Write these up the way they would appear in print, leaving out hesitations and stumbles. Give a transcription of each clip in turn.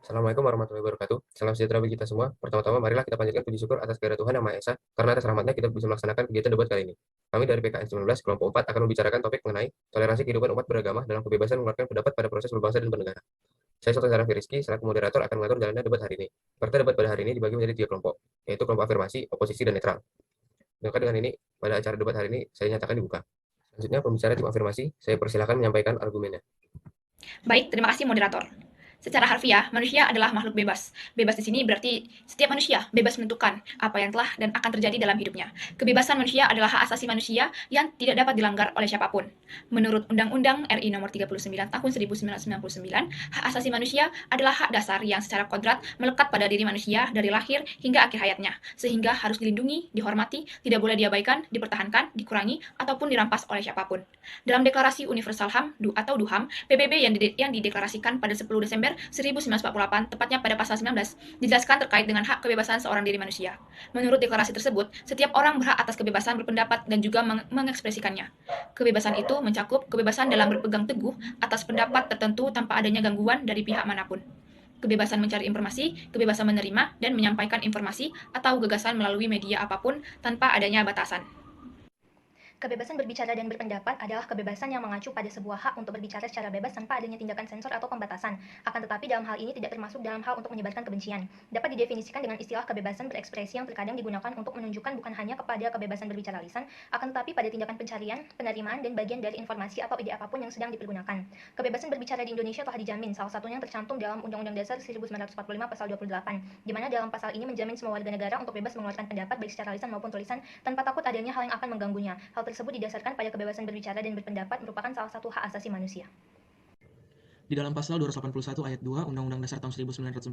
Assalamualaikum warahmatullahi wabarakatuh. Salam sejahtera bagi kita semua. Pertama-tama, marilah kita panjatkan puji syukur atas kehadirat Tuhan Yang Maha Esa, karena atas rahmatnya kita bisa melaksanakan kegiatan debat kali ini. Kami dari PKN 19, kelompok 4, akan membicarakan topik mengenai toleransi kehidupan umat beragama dalam kebebasan mengeluarkan pendapat pada proses berbangsa dan bernegara. Saya Sultan Zarafi Rizky, selaku moderator akan mengatur jalannya debat hari ini. Peserta debat pada hari ini dibagi menjadi 3 kelompok, yaitu kelompok afirmasi, oposisi, dan netral. Maka dengan ini, pada acara debat hari ini, saya nyatakan dibuka. Selanjutnya, pembicara tim afirmasi, saya persilakan menyampaikan argumennya. Baik, terima kasih moderator. Secara harfiah, manusia adalah makhluk bebas. Bebas di sini berarti setiap manusia bebas menentukan apa yang telah dan akan terjadi dalam hidupnya. Kebebasan manusia adalah hak asasi manusia yang tidak dapat dilanggar oleh siapapun. Menurut Undang-Undang RI Nomor 39 Tahun 1999, hak asasi manusia adalah hak dasar yang secara kodrat melekat pada diri manusia dari lahir hingga akhir hayatnya, sehingga harus dilindungi, dihormati, tidak boleh diabaikan, dipertahankan, dikurangi, ataupun dirampas oleh siapapun. Dalam Deklarasi Universal HAM atau DUHAM, PBB yang dideklarasikan pada 10 Desember 1948, tepatnya pada pasal 19, dijelaskan terkait dengan hak kebebasan seorang diri manusia. Menurut deklarasi tersebut, setiap orang berhak atas kebebasan berpendapat dan juga mengekspresikannya. Kebebasan itu mencakup kebebasan dalam berpegang teguh atas pendapat tertentu tanpa adanya gangguan dari pihak manapun. Kebebasan mencari informasi, kebebasan menerima dan menyampaikan informasi atau gagasan melalui media apapun tanpa adanya batasan. Kebebasan berbicara dan berpendapat adalah kebebasan yang mengacu pada sebuah hak untuk berbicara secara bebas tanpa adanya tindakan sensor atau pembatasan. Akan tetapi dalam hal ini tidak termasuk dalam hal untuk menyebarkan kebencian. Dapat didefinisikan dengan istilah kebebasan berekspresi yang terkadang digunakan untuk menunjukkan bukan hanya kepada kebebasan berbicara lisan, akan tetapi pada tindakan pencarian, penerimaan, dan bagian dari informasi atau ide apapun yang sedang dipergunakan. Kebebasan berbicara di Indonesia telah dijamin, salah satunya yang tercantum dalam Undang-Undang Dasar 1945 Pasal 28, di mana dalam pasal ini menjamin semua warga negara untuk bebas mengeluarkan pendapat baik secara lisan maupun tulisan tanpa takut adanya hal yang akan mengganggunya. Hal tersebut didasarkan pada kebebasan berbicara dan berpendapat merupakan salah satu hak asasi manusia. Di dalam pasal 281 ayat 2 Undang-Undang Dasar tahun 1945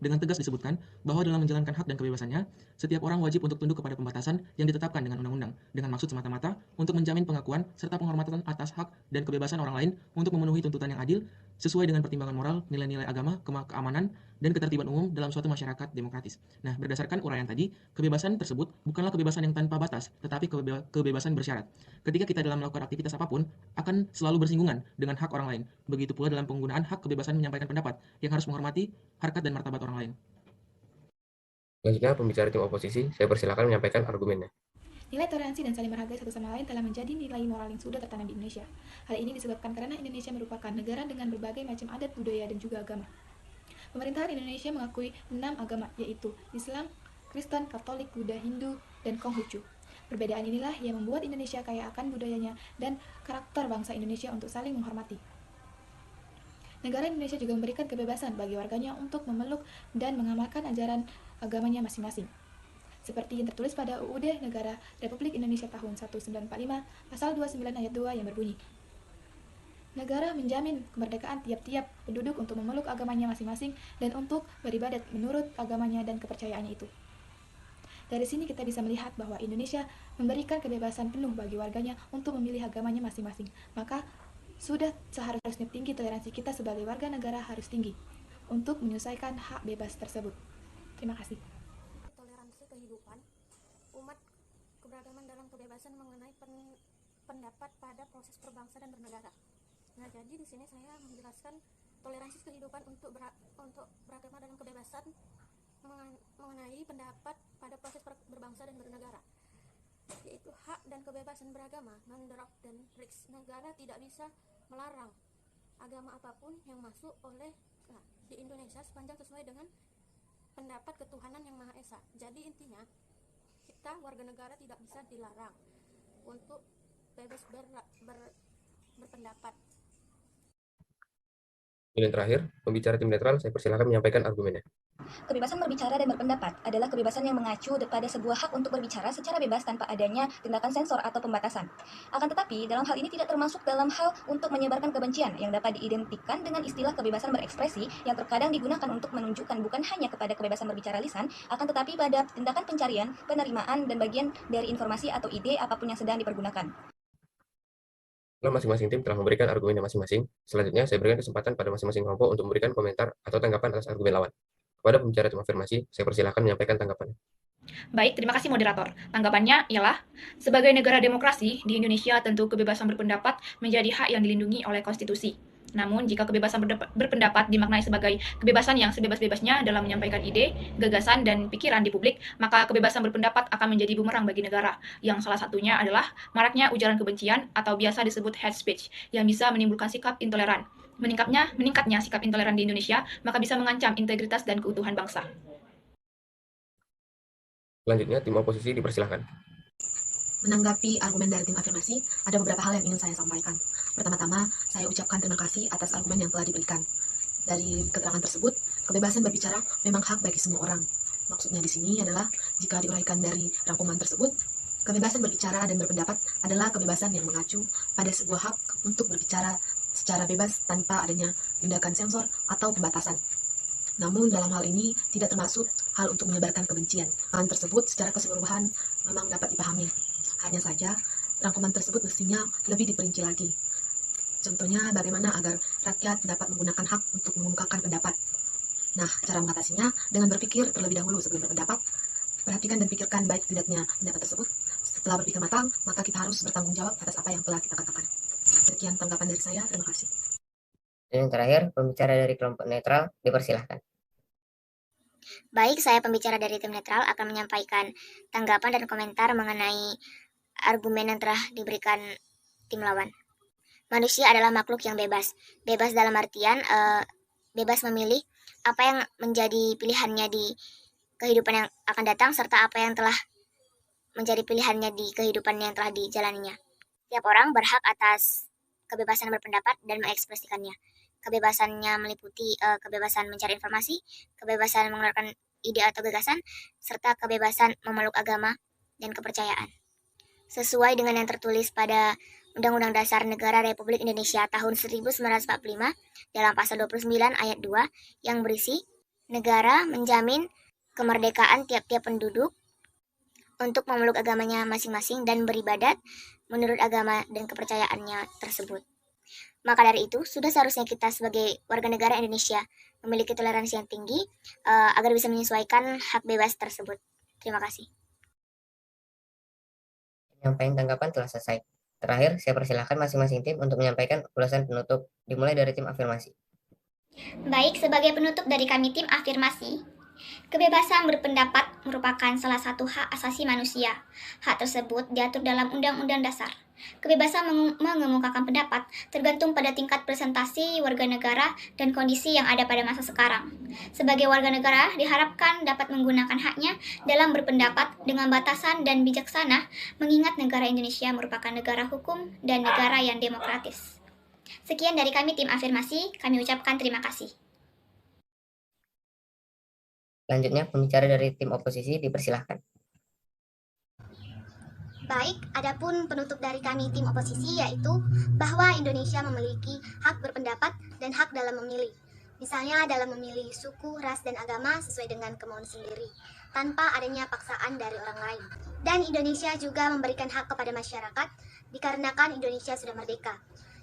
dengan tegas disebutkan bahwa dalam menjalankan hak dan kebebasannya, setiap orang wajib untuk tunduk kepada pembatasan yang ditetapkan dengan undang-undang, dengan maksud semata-mata untuk menjamin pengakuan serta penghormatan atas hak dan kebebasan orang lain untuk memenuhi tuntutan yang adil sesuai dengan pertimbangan moral, nilai-nilai agama, keamanan, dan ketertiban umum dalam suatu masyarakat demokratis. Nah, berdasarkan uraian tadi, kebebasan tersebut bukanlah kebebasan yang tanpa batas, tetapi kebebasan bersyarat. Ketika kita dalam melakukan aktivitas apapun, akan selalu bersinggungan dengan hak orang lain. Begitu pula dalam penggunaan hak kebebasan menyampaikan pendapat yang harus menghormati harkat dan martabat orang lain. Selanjutnya, pembicara tim oposisi, saya persilakan menyampaikan argumennya. Nilai toleransi dan saling menghargai satu sama lain telah menjadi nilai moral yang sudah tertanam di Indonesia. Hal ini disebabkan karena Indonesia merupakan negara dengan berbagai macam adat, budaya, dan juga agama. Pemerintahan Indonesia mengakui 6 agama, yaitu Islam, Kristen, Katolik, Buddha, Hindu, dan Konghucu. Perbedaan inilah yang membuat Indonesia kaya akan budayanya dan karakter bangsa Indonesia untuk saling menghormati. Negara Indonesia juga memberikan kebebasan bagi warganya untuk memeluk dan mengamalkan ajaran agamanya masing-masing. Seperti yang tertulis pada UUD Negara Republik Indonesia tahun 1945, pasal 29 ayat 2 yang berbunyi, negara menjamin kemerdekaan tiap-tiap penduduk untuk memeluk agamanya masing-masing dan untuk beribadat menurut agamanya dan kepercayaannya itu. Dari sini kita bisa melihat bahwa Indonesia memberikan kebebasan penuh bagi warganya untuk memilih agamanya masing-masing. Maka sudah seharusnya tinggi toleransi kita sebagai warga negara harus tinggi untuk menyelesaikan hak bebas tersebut. Terima kasih. Toleransi kehidupan umat keberagaman dalam kebebasan mengenai pendapat pada proses berbangsa dan bernegara. Nah, jadi di sini saya menjelaskan toleransi kehidupan untuk beragama dalam kebebasan mengenai pendapat pada proses berbangsa dan bernegara, yaitu hak dan kebebasan beragama. Menurut dan Riks, negara tidak bisa melarang agama apapun yang masuk di Indonesia sepanjang sesuai dengan pendapat ketuhanan yang Maha Esa. Jadi intinya kita warga negara tidak bisa dilarang untuk bebas berpendapat. Dan terakhir, pembicara tim netral, saya persilakan menyampaikan argumennya. Kebebasan berbicara dan berpendapat adalah kebebasan yang mengacu pada sebuah hak untuk berbicara secara bebas tanpa adanya tindakan sensor atau pembatasan. Akan tetapi, dalam hal ini tidak termasuk dalam hal untuk menyebarkan kebencian yang dapat diidentikan dengan istilah kebebasan berekspresi yang terkadang digunakan untuk menunjukkan bukan hanya kepada kebebasan berbicara lisan, akan tetapi pada tindakan pencarian, penerimaan, dan bagian dari informasi atau ide apapun yang sedang dipergunakan. Setelah masing-masing tim telah memberikan argumennya masing-masing, selanjutnya saya berikan kesempatan pada masing-masing kelompok untuk memberikan komentar atau tanggapan atas argumen lawan. Kepada pembicara tim afirmasi, saya persilakan menyampaikan tanggapannya. Baik, terima kasih moderator. Tanggapannya ialah, sebagai negara demokrasi, di Indonesia tentu kebebasan berpendapat menjadi hak yang dilindungi oleh konstitusi. Namun, jika kebebasan berpendapat dimaknai sebagai kebebasan yang sebebas-bebasnya dalam menyampaikan ide, gagasan, dan pikiran di publik, maka kebebasan berpendapat akan menjadi bumerang bagi negara, yang salah satunya adalah maraknya ujaran kebencian atau biasa disebut hate speech, yang bisa menimbulkan sikap intoleran. Meningkatnya sikap intoleran di Indonesia, maka bisa mengancam integritas dan keutuhan bangsa. Selanjutnya, tim oposisi dipersilahkan. Menanggapi argumen dari tim afirmasi, ada beberapa hal yang ingin saya sampaikan. Pertama-tama, saya ucapkan terima kasih atas argumen yang telah diberikan. Dari keterangan tersebut, kebebasan berbicara memang hak bagi semua orang. Maksudnya di sini adalah, jika diuraikan dari rangkuman tersebut, kebebasan berbicara dan berpendapat adalah kebebasan yang mengacu pada sebuah hak untuk berbicara secara bebas tanpa adanya tindakan sensor atau pembatasan. Namun dalam hal ini tidak termasuk hal untuk menyebarkan kebencian. Hal tersebut secara keseluruhan memang dapat dipahami. Hanya saja, rangkuman tersebut mestinya lebih diperinci lagi. Contohnya, bagaimana agar rakyat dapat menggunakan hak untuk mengungkapkan pendapat. Nah, cara mengatasinya dengan berpikir terlebih dahulu sebelum berpendapat. Perhatikan dan pikirkan baik tidaknya pendapat tersebut. Setelah berpikir matang, maka kita harus bertanggung jawab atas apa yang telah kita katakan. Sekian tanggapan dari saya, terima kasih. Dan yang terakhir, pembicara dari kelompok netral dipersilahkan. Baik, saya pembicara dari tim netral akan menyampaikan tanggapan dan komentar mengenai argumen yang telah diberikan tim lawan. Manusia adalah makhluk yang bebas. Bebas dalam artian bebas memilih apa yang menjadi pilihannya di kehidupan yang akan datang serta apa yang telah menjadi pilihannya di kehidupan yang telah dijalaninya. Setiap orang berhak atas kebebasan berpendapat dan mengekspresikannya. Kebebasannya meliputi kebebasan mencari informasi, kebebasan mengeluarkan ide atau gagasan, serta kebebasan memeluk agama dan kepercayaan. Sesuai dengan yang tertulis pada Undang-Undang Dasar Negara Republik Indonesia tahun 1945 dalam pasal 29 ayat 2 yang berisi, negara menjamin kemerdekaan tiap-tiap penduduk untuk memeluk agamanya masing-masing dan beribadat menurut agama dan kepercayaannya tersebut. Maka dari itu, sudah seharusnya kita sebagai warga negara Indonesia memiliki toleransi yang tinggi agar bisa menyesuaikan hak bebas tersebut. Terima kasih. Penyampaian tanggapan telah selesai. Terakhir, saya persilahkan masing-masing tim untuk menyampaikan ulasan penutup, dimulai dari tim afirmasi. Baik, sebagai penutup dari kami tim afirmasi, kebebasan berpendapat merupakan salah satu hak asasi manusia. Hak tersebut diatur dalam Undang-Undang Dasar. Kebebasan mengemukakan pendapat tergantung pada tingkat presentasi warga negara dan kondisi yang ada pada masa sekarang. Sebagai warga negara, diharapkan dapat menggunakan haknya dalam berpendapat dengan batasan dan bijaksana, mengingat negara Indonesia merupakan negara hukum dan negara yang demokratis. Sekian dari kami tim afirmasi, kami ucapkan terima kasih. Selanjutnya, pembicara dari tim oposisi dipersilahkan. Baik, adapun penutup dari kami tim oposisi yaitu bahwa Indonesia memiliki hak berpendapat dan hak dalam memilih. Misalnya dalam memilih suku, ras, dan agama sesuai dengan kemauan sendiri, tanpa adanya paksaan dari orang lain. Dan Indonesia juga memberikan hak kepada masyarakat dikarenakan Indonesia sudah merdeka.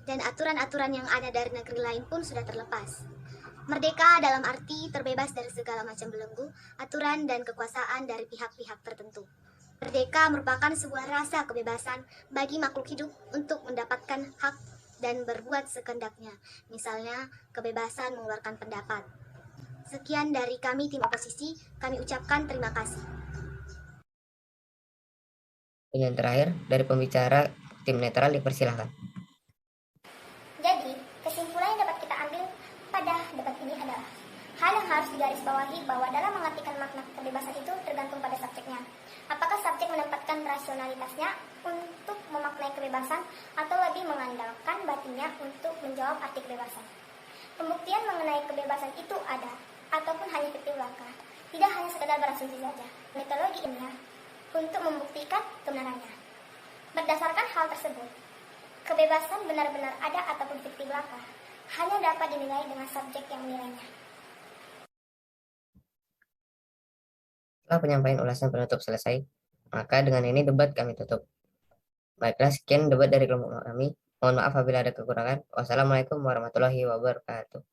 Dan aturan-aturan yang ada dari negeri lain pun sudah terlepas. Merdeka dalam arti terbebas dari segala macam belenggu, aturan, dan kekuasaan dari pihak-pihak tertentu. Merdeka merupakan sebuah rasa kebebasan bagi makhluk hidup untuk mendapatkan hak dan berbuat sekendaknya, misalnya kebebasan mengeluarkan pendapat. Sekian dari kami tim oposisi, kami ucapkan terima kasih. Dan yang terakhir, dari pembicara tim netral dipersilahkan. Jadi, kesimpulan yang dapat kita ambil pada debat ini adalah hal yang harus digarisbawahi bahwa dalam mengartikan makna kebebasan itu tergantung pada subjeknya. Apakah subjek menempatkan rasionalitasnya untuk memaknai kebebasan atau lebih mengandalkan batinnya untuk menjawab arti kebebasan? Pembuktian mengenai kebebasan itu ada, ataupun hanya fiktif belaka. Tidak hanya sekedar berasumsi saja. Metodologi ilmiah untuk membuktikan kebenarannya. Berdasarkan hal tersebut, kebebasan benar-benar ada ataupun fiktif belaka hanya dapat dinilai dengan subjek yang menilainya. Setelah penyampaian ulasan penutup selesai, maka dengan ini debat kami tutup. Baiklah, sekian debat dari kelompok kami. Mohon maaf apabila ada kekurangan. Wassalamualaikum warahmatullahi wabarakatuh.